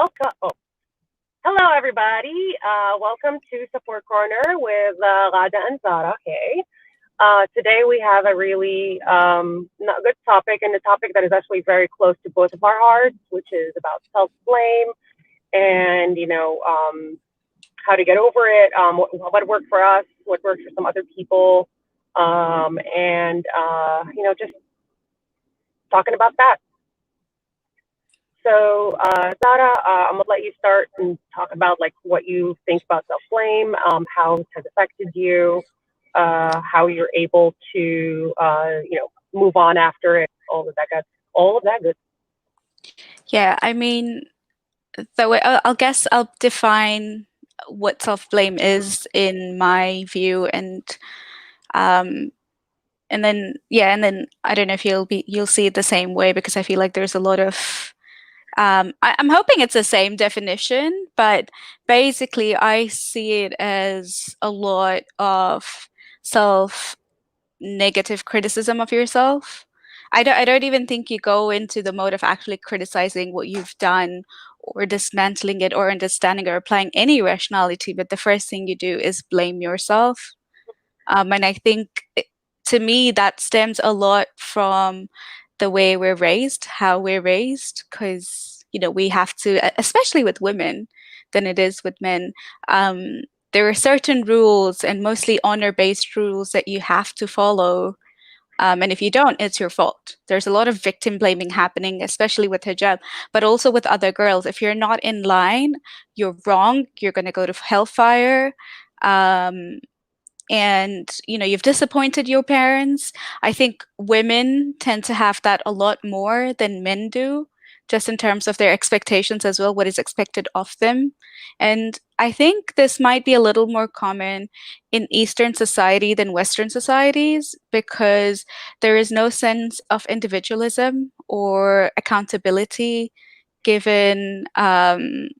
Welcome. Oh, hello, everybody. Welcome to Support Corner with Ghada and Zara Kay. Today we have a really good topic, and a topic that is actually very close to both of our hearts, which is about self-blame and how to get over it. What worked for us, what works for some other people, and just talking about that. So, Zara, I'm gonna let you start and talk about like what you think about self-blame, how it has affected you, how you're able to, move on after it, all of that good. Yeah, I mean, I'll guess I'll define what self-blame is in my view, um, and then I don't know if you'll see it the same way because I feel like there's a lot of I'm hoping it's the same definition, but basically I see it as a lot of self negative criticism of yourself. I don't even think you go into the mode of actually criticizing what you've done or dismantling it or understanding or applying any rationality, but the first thing you do is blame yourself. And I think to me that stems a lot from the way we're raised, how we're raised, because we have to, especially with women, than it is with men. Um, there are certain rules and mostly honor-based rules that you have to follow. And if you don't, it's your fault. There's a lot of victim blaming happening, especially with hijab, but also with other girls. If you're not in line, you're wrong. You're going to go to hellfire. Um, and you've disappointed your parents. I think women tend to have that a lot more than men do, just in terms of their expectations as well, what is expected of them. And I think this might be a little more common in Eastern society than Western societies because there is no sense of individualism or accountability given to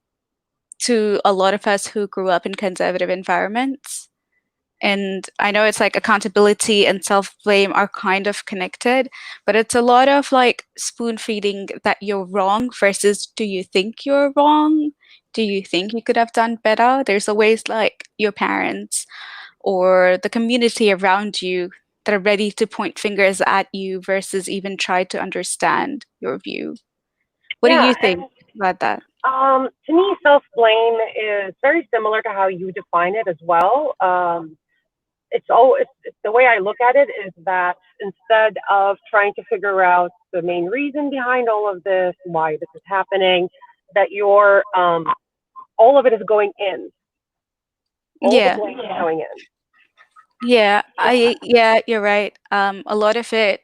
a lot of us who grew up in conservative environments. And I know it's like accountability and self-blame are kind of connected, but it's a lot of like spoon feeding that you're wrong versus do you think you're wrong? Do you think you could have done better? There's always like your parents or the community around you that are ready to point fingers at you versus even try to understand your view. What do Yeah, you think about that? to me, self-blame is very similar to how you define it as well. It's the way I look at it is that instead of trying to figure out the main reason behind all of this, why this is happening, that you're all of it is going in, all the Yeah. blame is going in. Yeah, you're right. A lot of it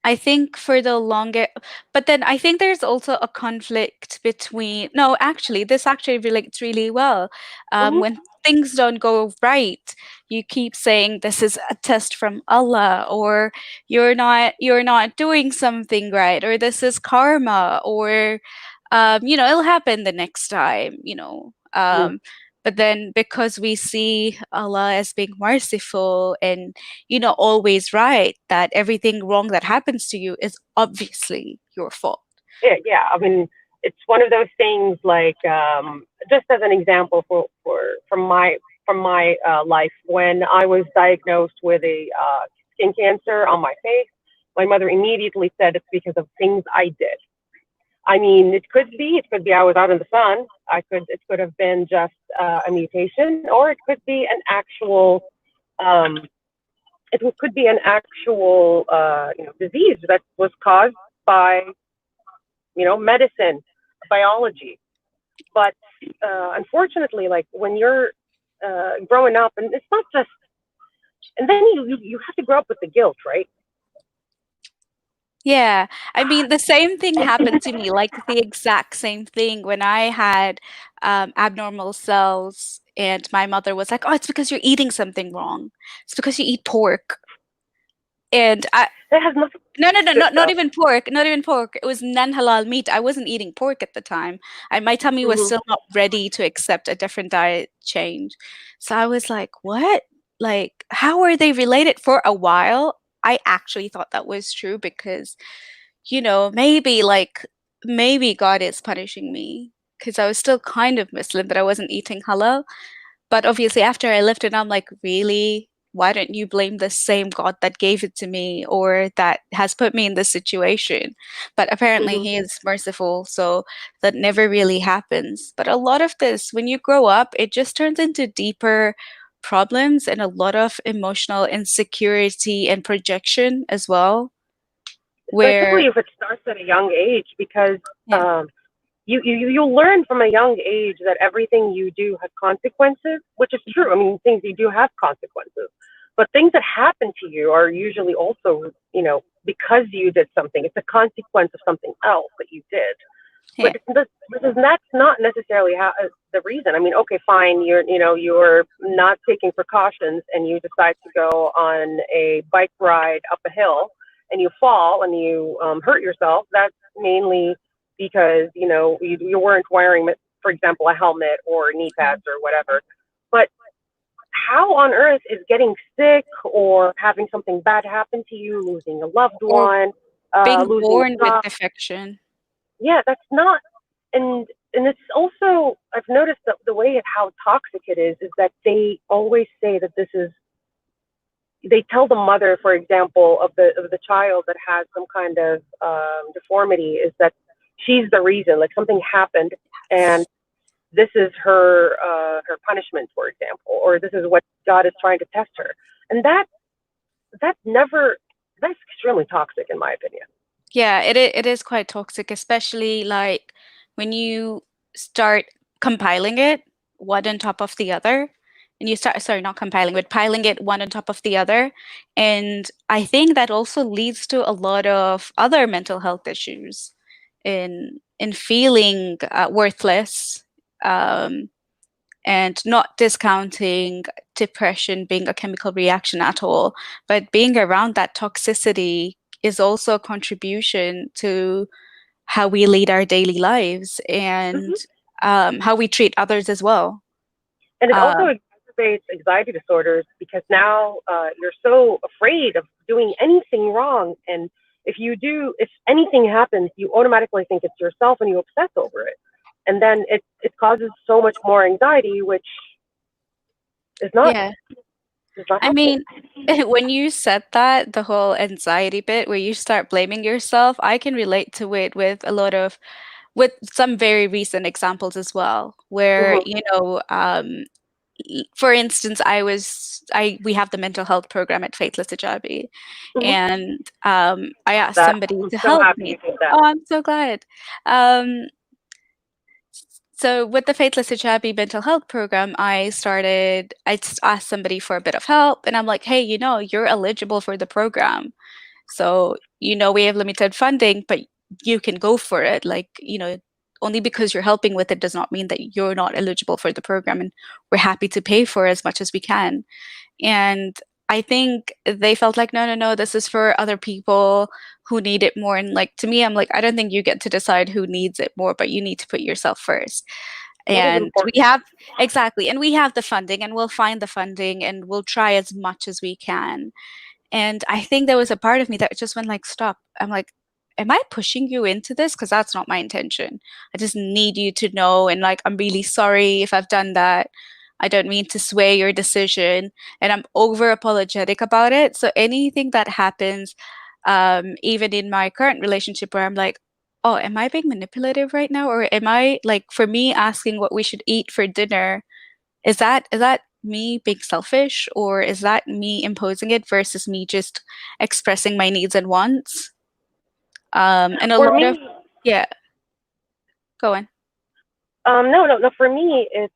I think for the longer, but then I think there's also a conflict between, no, actually, this actually relates really well. Hmm. When things don't go right, you keep saying this is a test from Allah, or you're not doing something right, or this is karma, or it'll happen the next time, but then because we see Allah as being merciful and always right, that everything wrong that happens to you is obviously your fault. Yeah. I mean, it's one of those things like just as an example for from my life when I was diagnosed with a skin cancer on my face. My mother immediately said it's because of things I did. I mean, it could be I was out in the sun. It could have been just a mutation, or it could be an actual, um, could be an actual, disease that was caused by, medicine, biology. But unfortunately, like when you're growing up, and it's not just, and then you have to grow up with the guilt, right? Yeah, I mean, the same thing happened to me, like the exact same thing when I had abnormal cells, and my mother was like, "Oh, it's because you're eating something wrong. It's because you eat pork." And That has nothing no, no, no, good not stuff. even pork, not even pork. It was non-halal meat. I wasn't eating pork at the time. My tummy was Hmm. still not ready to accept a different diet change. So I was like, what? Like, how are they related? For a while, I actually thought that was true because, maybe God is punishing me because I was still kind of Muslim, but I wasn't eating halal. But obviously, after I left it, I'm like, really? Why don't you blame the same God that gave it to me or that has put me in this situation? But apparently, Hmm. He is merciful, so that never really happens. But a lot of this, when you grow up, it just turns into deeper problems and a lot of emotional insecurity and projection as well, Especially where, if it starts at a young age, because yeah, um, you'll learn from a young age that everything you do has consequences, which is true. I mean, things you do have consequences, but things that happen to you are usually also, because you did something. It's a consequence of something else that you did. But yeah, that's not necessarily the reason. I mean, okay, fine, you're not taking precautions and you decide to go on a bike ride up a hill and you fall and you hurt yourself. That's mainly because you weren't wearing, for example, a helmet or knee yeah. pads or whatever. But how on earth is getting sick or having something bad happen to you, losing a loved Or one, being losing born a with job? defection. Yeah, that's not. And it's also, I've noticed that the way how toxic it is that they always say that this is, they tell the mother, for example, of the child that has some kind of deformity, is that she's the reason, like something happened, and this is her punishment, for example, or this is what God is trying to test her, and that's never, that's extremely toxic in my opinion. Yeah, it is quite toxic, especially like when you start compiling it one on top of the other, and you start, sorry, not compiling, but piling it one on top of the other. And I think that also leads to a lot of other mental health issues in feeling worthless, um, and not discounting depression being a chemical reaction at all, but being around that toxicity is also a contribution to how we lead our daily lives and Hmm. how we treat others as well. And it also Um, exacerbates anxiety disorders because now you're so afraid of doing anything wrong. And if anything happens, you automatically think it's yourself and you obsess over it. And then it causes so much more anxiety, which is not yeah, is not I helpful. mean, when you said that, the whole anxiety bit where you start blaming yourself, I can relate to it with a lot of, with some very recent examples as well, where, Hmm. for instance, we have the mental health program at Faithless Hijabi, Hmm. and I asked That somebody I'm to so help happy you me. did that. Oh, I'm so glad. Um, so with the Faithless Hijabi mental health program, I just asked somebody for a bit of help, and I'm like, hey, you're eligible for the program. So, we have limited funding, but you can go for it. Like, only because you're helping with it does not mean that you're not eligible for the program. And we're happy to pay for as much as we can. And I think they felt like, no, no, no, this is for other people who need it more. And like, to me, I'm like, I don't think you get to decide who needs it more, but you need to put yourself first. That is And we important. have, exactly, and we have the funding and we'll find the funding and we'll try as much as we can. And I think there was a part of me that just went like, stop. I'm like, am I pushing you into this? Because that's not my intention. I just need you to know. And like, I'm really sorry if I've done that. I don't mean to sway your decision. And I'm over apologetic about it. So anything that happens, even in my current relationship where I'm like, oh, am I being manipulative right now? Or am I like, for me asking what we should eat for dinner, is that me being selfish or is that me imposing it versus me just expressing my needs and wants? And a For lot of, me, yeah, go on. no, no, no. For me, it's,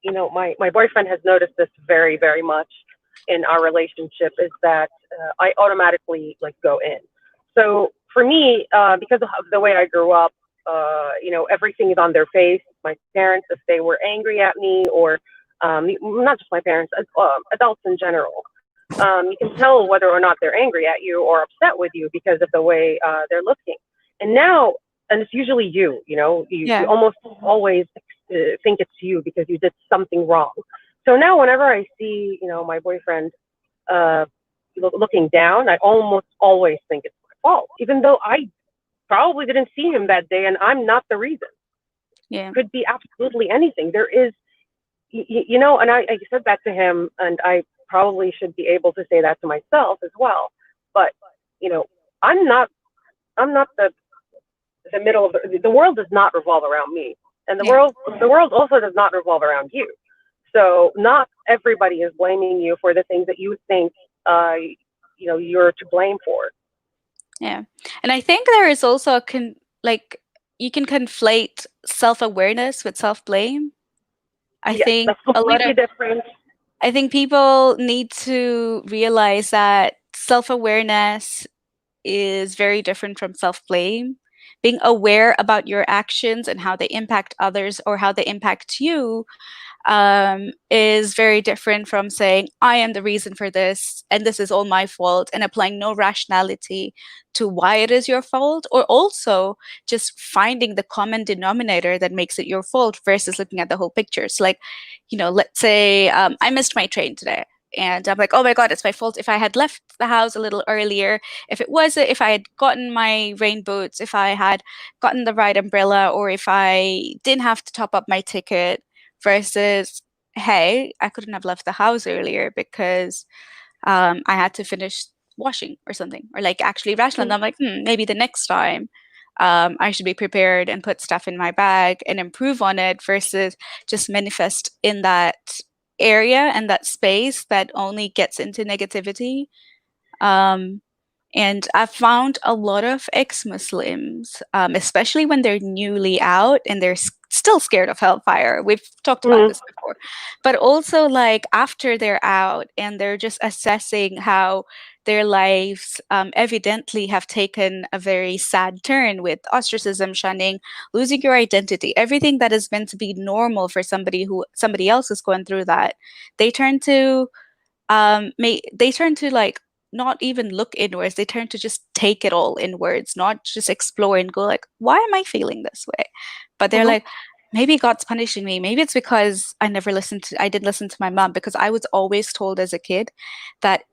my boyfriend has noticed this very, very much in our relationship, is that I automatically like go in. So for me, because of the way I grew up, everything is on their face. My parents, if they were angry at me, or not just my parents, adults in general, you can tell whether or not they're angry at you or upset with you because of the way they're looking. And now, and it's usually you Yeah. almost always think it's you because you did something wrong. So now, whenever I see, my boyfriend uh, looking down, I almost always think it's my fault, even though I probably didn't see him that day and I'm not the reason. Yeah. could be absolutely anything. There is, and I said that to him, and I probably should be able to say that to myself as well. But you know, I'm not, I'm not the middle of the world does not revolve around me, and Yeah. the world also does not revolve around you. So not everybody is blaming you for the things that you think, uh, you're to blame for. Yeah. And I think there is also like you can conflate self-awareness with self-blame. I Yes, think that's a lot completely of different. I think people need to realize that self-awareness is very different from self-blame. Being aware about your actions and how they impact others or how they impact you is very different from saying, I am the reason for this and this is all my fault, and applying no rationality to why it is your fault, or also just finding the common denominator that makes it your fault versus looking at the whole picture. So, like, let's say I missed my train today. And I'm like, oh my God, it's my fault if I had left the house a little earlier. If I had gotten my rain boots, if I had gotten the right umbrella, or if I didn't have to top up my ticket, versus, hey, I couldn't have left the house earlier because I had to finish washing or something, or like actually rational. And I'm like, maybe the next time I should be prepared and put stuff in my bag and improve on it versus just manifest in that area and that space that only gets into negativity. Um, and I've found a lot of ex-Muslims, especially when they're newly out and they're still scared of hellfire. We've talked about Mm-hmm. this before. But also, like, after they're out and they're just assessing how their lives evidently have taken a very sad turn with ostracism, shunning, losing your identity, everything that is meant to be normal for somebody else is going through that. They turn to they turn to, like, not even look inwards, they turn to just take it all inwards, not just explore and go like, why am I feeling this way? But they're Mm-hmm. like, maybe God's punishing me, maybe it's because I didn't listen to my mom, because I was always told as a kid that,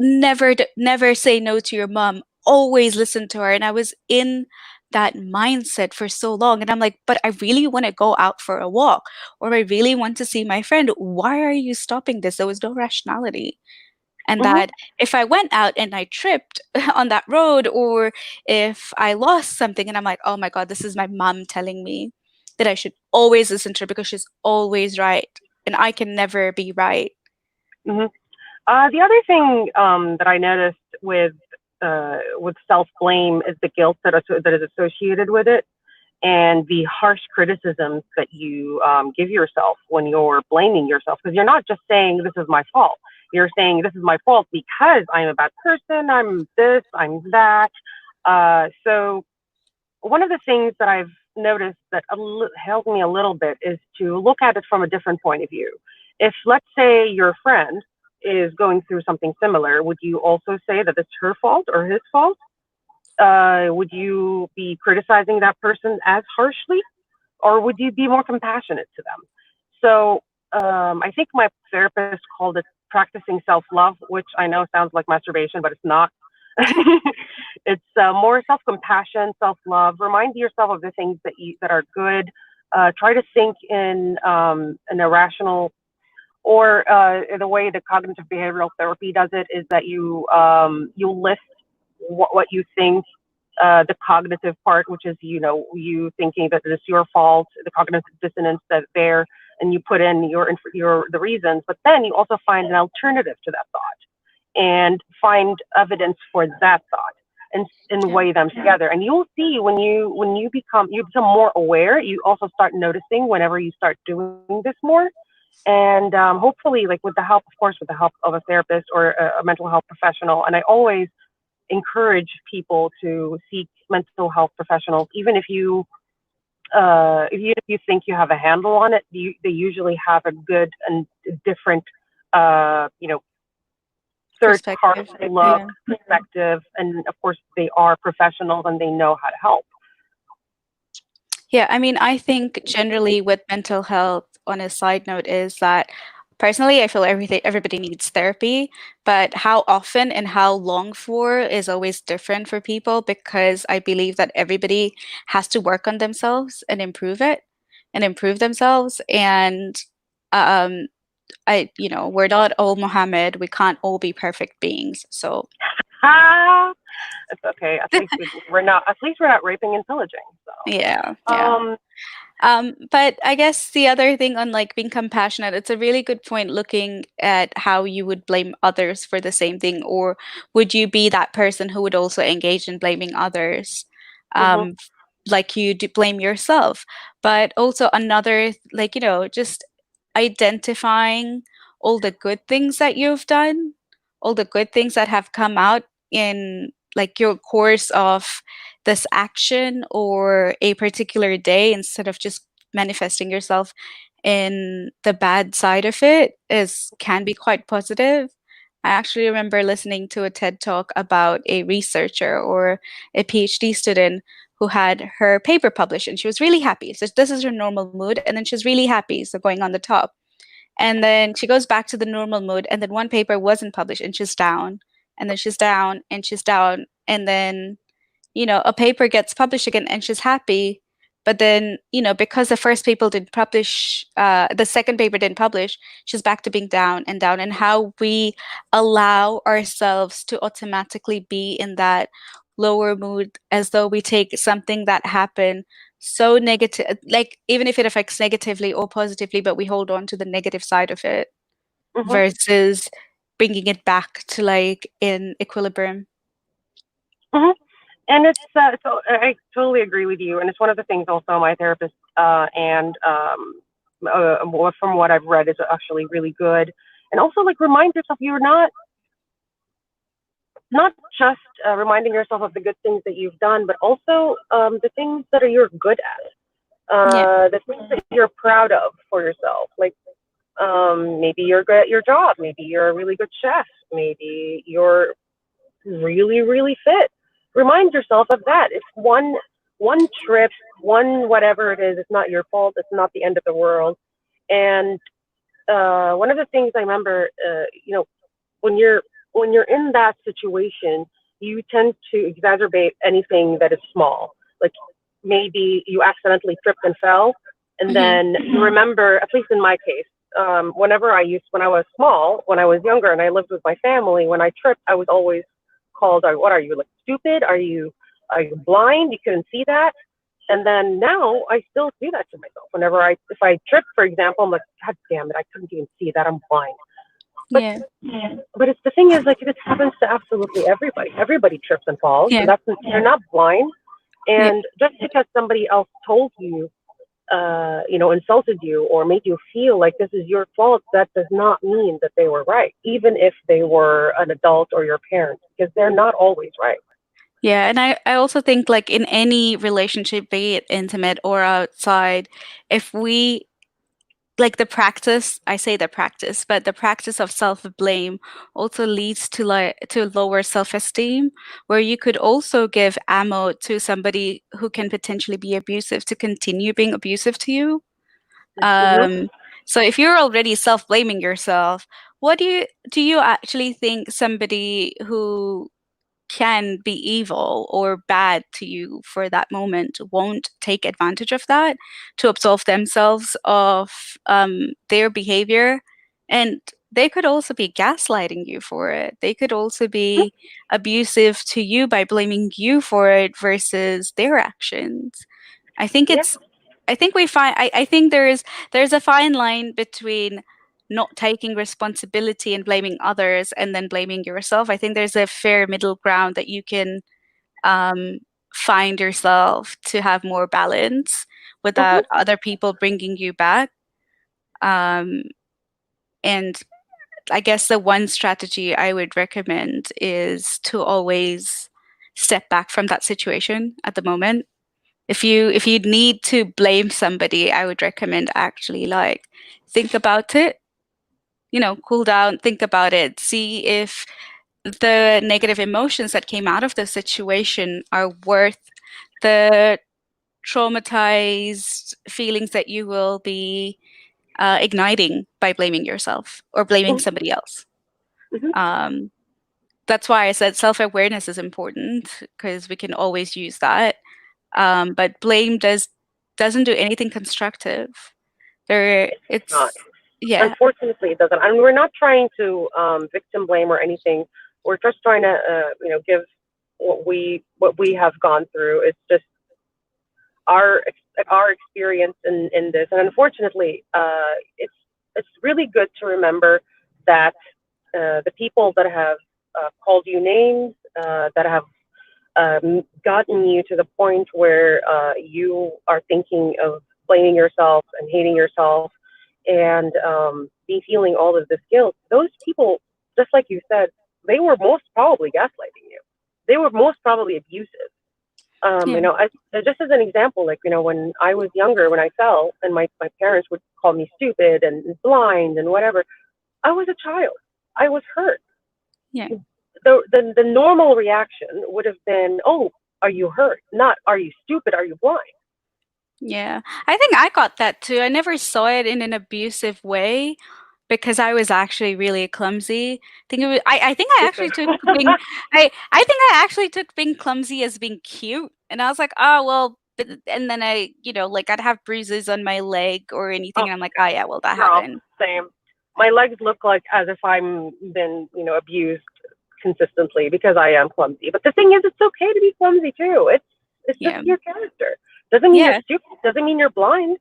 never say no to your mom, always listen to her. And I was in that mindset for so long, and I'm like, but I really want to go out for a walk, or I really want to see my friend. Why are you stopping this? There was no rationality. And Mm-hmm. that if I went out and I tripped on that road, or if I lost something and I'm like, oh my God, this is my mom telling me that I should always listen to her because she's always right and I can never be right. Mm-hmm. The other thing that I noticed with self blame is the guilt that is associated with it, and the harsh criticisms that you give yourself when you're blaming yourself. Because you're not just saying this is my fault. You're saying this is my fault because I'm a bad person. I'm this. I'm that. So one of the things that I've noticed that helped me a little bit is to look at it from a different point of view. If, let's say, your friend is going through something similar, would you also say that it's her fault or his fault? Would you be criticizing that person as harshly, or would you be more compassionate to them? So I think my therapist called it practicing self love, which I know sounds like masturbation, but it's not. It's more self compassion, self love. Remind yourself of the things that are good. Try to think in an irrational, or the way the cognitive behavioral therapy does it is that you list what you think, the cognitive part, which is, you thinking that it's your fault, the cognitive dissonance that's there, and you put in your the reasons, but then you also find an alternative to that thought and find evidence for that thought, and Yeah. weigh them together. And you'll see when you become more aware, you also start noticing whenever you start doing this more. And hopefully, like, with the help, of course, with the help of a therapist or a mental health professional. And I always encourage people to seek mental health professionals, even if you think you have a handle on it. They usually have a good and different, you know, third party Perspective. look, Yeah. perspective, and of course they are professionals and they know how to help. Yeah, I mean, I think generally with mental health, on a side note, is that personally, I feel everybody needs therapy, but how often and how long for is always different for people, because I believe that everybody has to work on themselves and improve it. and improve themselves. And um, we're not all Muhammad. We can't all be perfect beings. So Ha! It's okay. We're not. At least we're not raping and pillaging. yeah, So, yeah. But I guess the other thing on like being compassionate, it's a really good point looking at how you would blame others for the same thing, or would you be that person who would also engage in blaming others, mhm, um, like you do blame yourself? But also another, like, just identifying all the good things that you've done, all the good things that have come out in like your course of this action or a particular day, instead of just manifesting yourself in the bad side of it, is can be quite positive. I actually remember listening to a TED talk about a researcher or a PhD student who had her paper published and she was really happy. So this is her normal mood, and then she's really happy, so going on the top. And then she goes back to the normal mood, and then one paper wasn't published and she's down, and then she's down and she's down, and then a paper gets published again and she's happy. But then, because the first paper didn't publish, the second paper didn't publish, she's back to being down and down. And how we allow ourselves to automatically be in that lower mood, as though we take something that happened so negative, like even if it affects negatively or positively, but we hold on to the negative side of it mhm, versus bringing it back to like in equilibrium. mhm. And so I totally agree with you. And it's one of the things also my therapist and from what I've read is actually really good. And also like remind yourself you're not just reminding yourself of the good things that you've done, but also the things that are you're good at, Yeah. the things that you're proud of for yourself. Like maybe you're good at your job, maybe you're a really good chef, maybe you're really really fit. Remind yourself of that. It's one trip, one whatever it is. It's not your fault. It's not the end of the world. And one of the things I remember, when you're in that situation, you tend to exacerbate anything that is small. Like maybe you accidentally tripped and fell, and Hmm. then you remember, at least in my case, when I was small, when I was younger, and I lived with my family, when I tripped, I was always called, "What are you, like stupid? Are you blind? You couldn't see that?" And then now I still do that to myself. If I trip, for example, I'm like, "God damn it, I couldn't even see that. I'm blind." But Yeah. but it's the thing is like this happens to absolutely everybody. Everybody trips and falls, so Yeah. that's you're not blind. Yeah. And just because somebody else told you, insulted you or made you feel like this is your fault, that does not mean that they were right, even if they were an adult or your parents, because they're not always right. Yeah, and I also think like in any relationship, be it intimate or outside, if we like the practice, I say the practice, but the practice of self-blame also leads to lower self-esteem, where you could also give ammo to somebody who can potentially be abusive to continue being abusive to you. Hmm. Um, so if you're already self-blaming yourself, what do you actually think somebody who can be evil or bad to you for that moment won't take advantage of that to absolve themselves of their behavior? And they could also be gaslighting you for it. They could also be abusive to you by blaming you for it versus their actions. I think Yeah. it's I think we find I think there's a fine line between not taking responsibility and blaming others and then blaming yourself. I think there's a fair middle ground that you can um, find yourself to have more balance Hmm. without other people bringing you back. Um, and I guess the one strategy I would recommend is to always step back from that situation at the moment. If you need to blame somebody, I would recommend actually like think about it, cool down, think about it, see if the negative emotions that came out of the situation are worth the traumatized feelings that you will be igniting by blaming yourself or blaming Hmm. somebody else. Hmm. Um, that's why I said self-awareness is important because we can always use that. But blame doesn't do anything constructive. Not. Yeah, Unfortunately, it doesn't. And we're not trying to victim blame or anything. We're just trying to, give what we have gone through. It's just our our experience in this. And unfortunately, it's really good to remember that the people that have called you names, that have gotten you to the point where you are thinking of blaming yourself and hating yourself and be feeling all of this guilt, those people, just like you said, they were most probably gaslighting you. They were most probably abusive. yeah, Just as an example, like, when I was younger, when I fell and my parents would call me stupid and blind and whatever, I was a child. I was hurt. yeah. The normal reaction would have been, oh, are you hurt? Not, are you stupid? Are you blind? Yeah, I think I got that too. I never saw it in an abusive way because I was actually really clumsy. I think I Me too. actually took being I think I actually took being clumsy as being cute, and I was like, oh well. But, and then like I'd have bruises on my leg or anything, Oh, and I'm like, oh yeah, well that girl, happened. same. My legs look like as if I'm been, abused consistently because I am clumsy. But the thing is, it's okay to be clumsy too. It's just Yeah, your character. Doesn't mean you're yeah, stupid. Doesn't mean you're blind.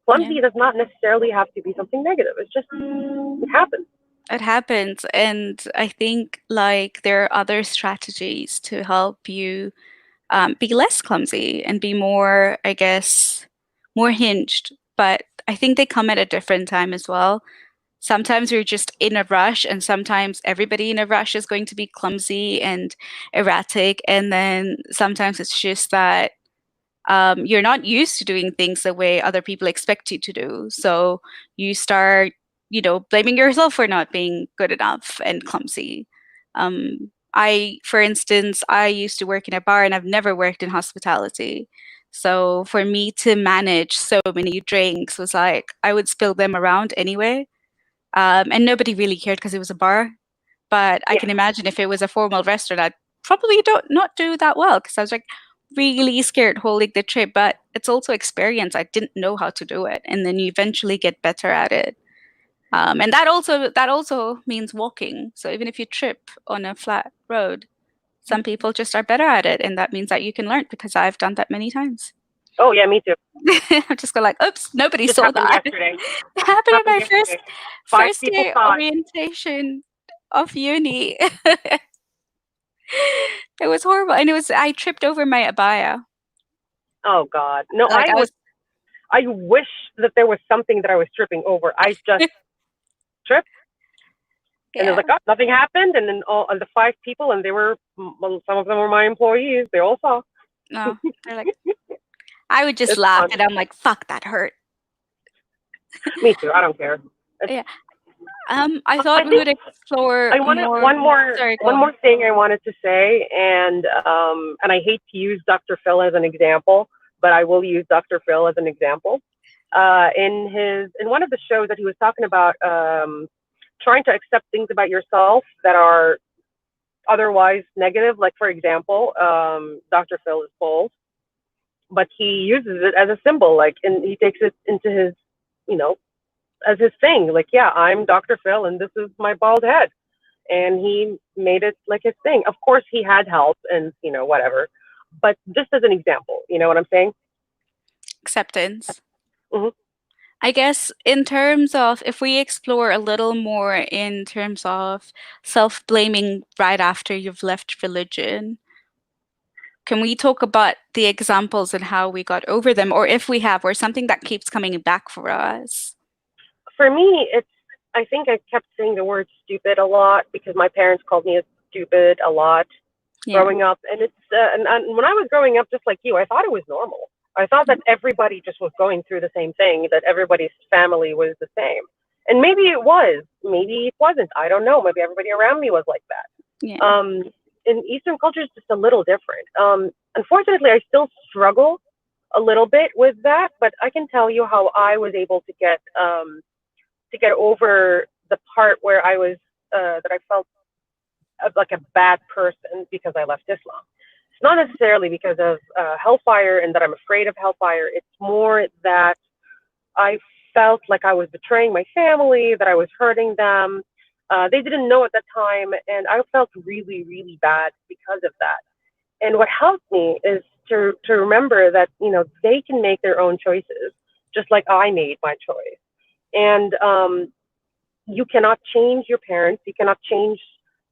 yeah. Clumsy does not necessarily have to be something negative. It's just it happens. It happens, and I think like there are other strategies to help you be less clumsy and be more, I guess, more hinged. But I think they come at a different time as well. Sometimes we're just in a rush, and sometimes everybody in a rush is going to be clumsy and erratic. And then sometimes it's just that you're not used to doing things the way other people expect you to do. So you start, blaming yourself for not being good enough and clumsy. For instance, I used to work in a bar and I've never worked in hospitality. So for me to manage so many drinks was like I would spill them around anyway. And nobody really cared because it was a bar. But I Yeah. can imagine if it was a formal restaurant, I'd probably don't not do that well because I was like really scared holding the tray. But it's also experience. I didn't know how to do it, and then you eventually get better at it. And that also means walking. So even if you trip on a flat road, some people just are better at it, and that means that you can learn because I've done that many times. Oh yeah, me too. I'm just go like, oops, nobody Just saw happened that. yesterday. It happened at Happened my first yesterday. Five first people day saw it. orientation of uni. It was horrible, and I tripped over my abaya. Oh God. No, Like I was, I wish that there was something that I was tripping over. I just tripped, and it was yeah, like, oh, nothing happened. And then all and the five people, and they were, well, some of them were my employees. They all saw. no, they're like, I would just It's laugh, fun. and I'm like, fuck, that hurt. Me too. I don't care. It's, Yeah. I I thought we think would explore I wanted more. Sorry, go one on. more thing I wanted to say, and I hate to use Dr. Phil as an example, but I will use Dr. Phil as an example. In one of the shows that he was talking about, trying to accept things about yourself that are otherwise negative. Like, for example, Dr. Phil is bald, but he uses it as a symbol, like, and he takes it into his, you know, as his thing. Like, yeah, I'm Dr. Phil, and this is my bald head, and he made it like his thing. Of course, he had help, and whatever. But just as an example, you know what I'm saying? Acceptance. Hmm. I guess in terms of if we explore a little more in terms of self-blaming right after you've left religion, can we talk about the examples and how we got over them, or if we have, or something that keeps coming back for us? For me, I think I kept saying the word stupid a lot because my parents called me a stupid a lot Yeah, growing up, and and when I was growing up, just like you, I thought it was normal. I thought that everybody just was going through the same thing, that everybody's family was the same, and maybe it was, maybe it wasn't. I don't know. Maybe everybody around me was like that. yeah, In Eastern culture, it's just a little different. Unfortunately, I still struggle a little bit with that, but I can tell you how I was able to get over the part where I was that I felt like a bad person because I left Islam. not necessarily because of hellfire and that I'm afraid of hellfire. It's more that I felt like I was betraying my family, that I was hurting them. They didn't know at that time, and I felt really, really bad because of that. And what helped me is to remember that they can make their own choices, just like I made my choice. And you cannot change your parents. You cannot change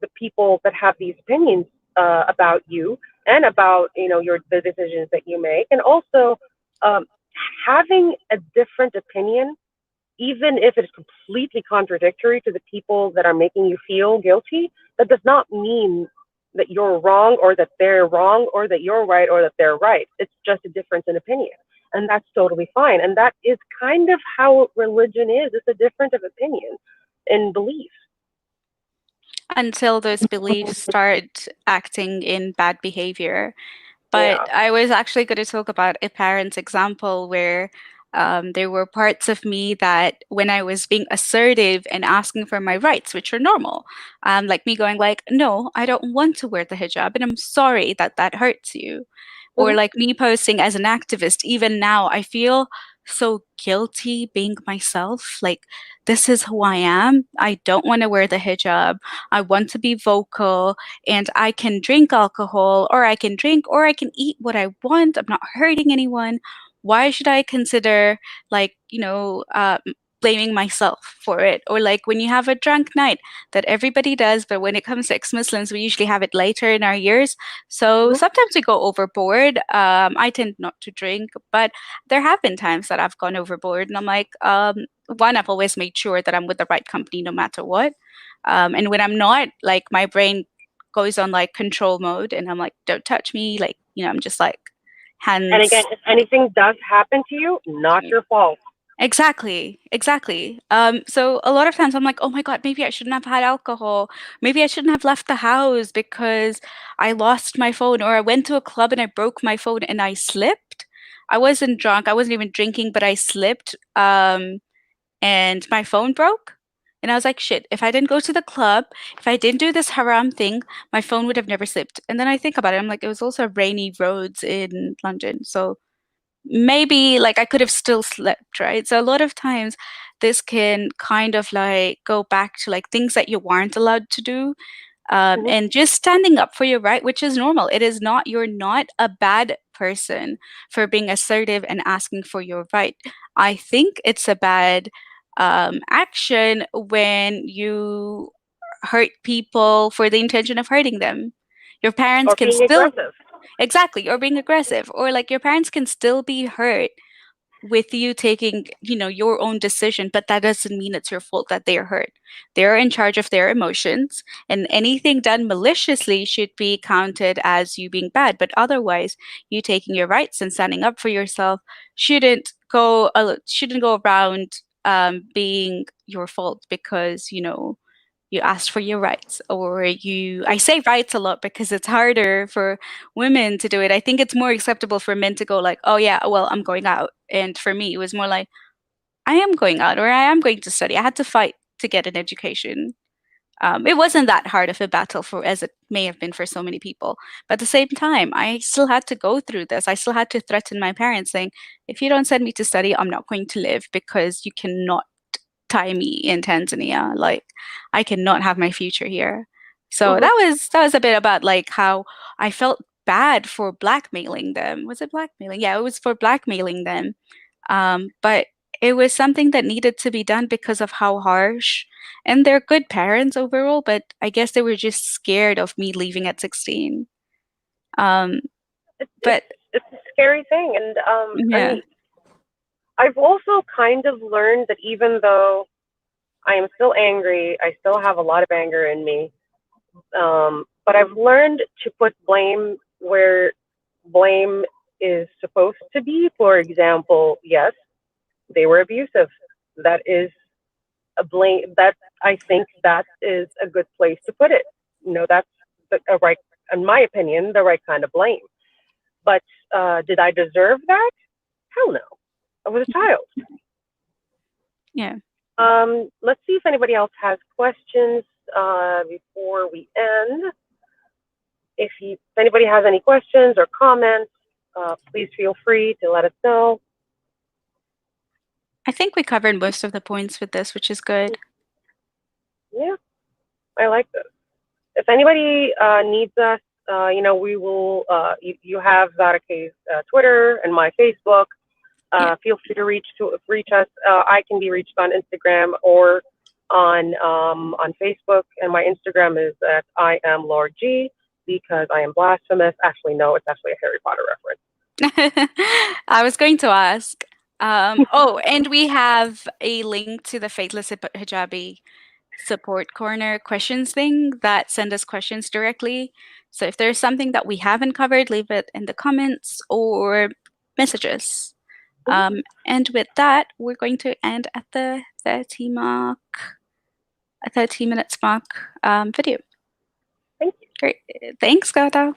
the people that have these opinions about you and about the decisions that you make. And also, um, having a different opinion, even if it's completely contradictory to the people that are making you feel guilty, that does not mean that you're wrong or that they're wrong or that you're right or that they're right. It's just a difference in opinion. And that's totally fine. And that is kind of how religion is. It's a difference of opinion and belief. Until those beliefs start acting in bad behavior. But Yeah. I was actually going to talk about a parent's example where there were parts of me that when I was being assertive and asking for my rights, which are normal, like me going like, no, I don't want to wear the hijab and I'm sorry that that hurts you. Or Hmm. like me posting as an activist, even now, I feel so guilty being myself. Like, this is who I am. I don't want to wear the hijab. I want to be vocal and I can drink alcohol or I can drink or I can eat what I want. I'm not hurting anyone. Why should I consider like, blaming myself for it? Or like when you have a drunk night that everybody does, but when it comes to ex-Muslims, we usually have it later in our years. So Hmm. sometimes we go overboard. I tend not to drink, but there have been times that I've gone overboard and I'm like, one, I've always made sure that I'm with the right company no matter what. And when I'm not, like my brain goes on like control mode and I'm like, don't touch me. Like, I'm just like And again, hands. if anything does happen to you, not your fault. Exactly, exactly. So a lot of times I'm like, oh my God, maybe I shouldn't have had alcohol. Maybe I shouldn't have left the house because I lost my phone, or I went to a club and I broke my phone and I slipped. I wasn't drunk, I wasn't even drinking, but I slipped. And my phone broke. And I was like, shit, if I didn't go to the club, if I didn't do this haram thing, my phone would have never slipped. And then I think about it, I'm like, it was also rainy roads in London. So maybe like I could have still slept, right? So a lot of times this can kind of like go back to like things that you weren't allowed to do, Hmm. and just standing up for your right, which is normal. It is not, you're not a bad person for being assertive and asking for your right. I think it's a bad action when you hurt people for the intention of hurting them. Your parents Or can being still, aggressive. exactly, or being aggressive, or like your parents can still be hurt with you taking, your own decision, but that doesn't mean it's your fault that they're hurt. They're in charge of their emotions, and anything done maliciously should be counted as you being bad. But otherwise, you taking your rights and standing up for yourself shouldn't go around being your fault because you asked for your rights, or I say rights a lot because it's harder for women to do it. I think it's more acceptable for men to go like, oh yeah, well, I'm going out. And for me, it was more like, I am going out or I am going to study. I had to fight to get an education. It wasn't that hard of a battle for as it may have been for so many people. But at the same time, I still had to go through this. I still had to threaten my parents saying, if you don't send me to study, I'm not going to live because you cannot tie me in Tanzania. Like I cannot have my future here. So Hmm. that was a bit about like how I felt bad for blackmailing them. Was it blackmailing? Yeah, it was for blackmailing them. But it was something that needed to be done because of how harsh, and they're good parents overall, but I guess they were just scared of me leaving at 16. Um, It's it's but it's a scary thing, and I yeah. mean, I've also kind of learned that even though I am still angry, I still have a lot of anger in me. But I've learned to put blame where blame is supposed to be. For example, yes, they were abusive. That is a blame. That I think that is a good place to put it. That's a right, in my opinion, the right kind of blame. But did I deserve that? Hell no. I was a child. Yeah. Let's see if anybody else has questions before we end. If anybody has any questions or comments, please feel free to let us know. I think we covered most of the points with this, which is good. Yeah, I like this. If anybody needs us, we will. You have Zara Kay's Twitter and my Facebook. Feel free to reach us. I can be reached on Instagram or on Facebook, and my Instagram is at I am Lord G because I am blasphemous. Actually, no, it's actually a Harry Potter reference. I was going to ask. Oh, and we have a link to the Faithless Hijabi support corner questions thing that send us questions directly. So if there's something that we haven't covered, leave it in the comments or messages. And with that, we're going to end at the 30 minutes mark video. Thank you. Great. Thanks, Ghada.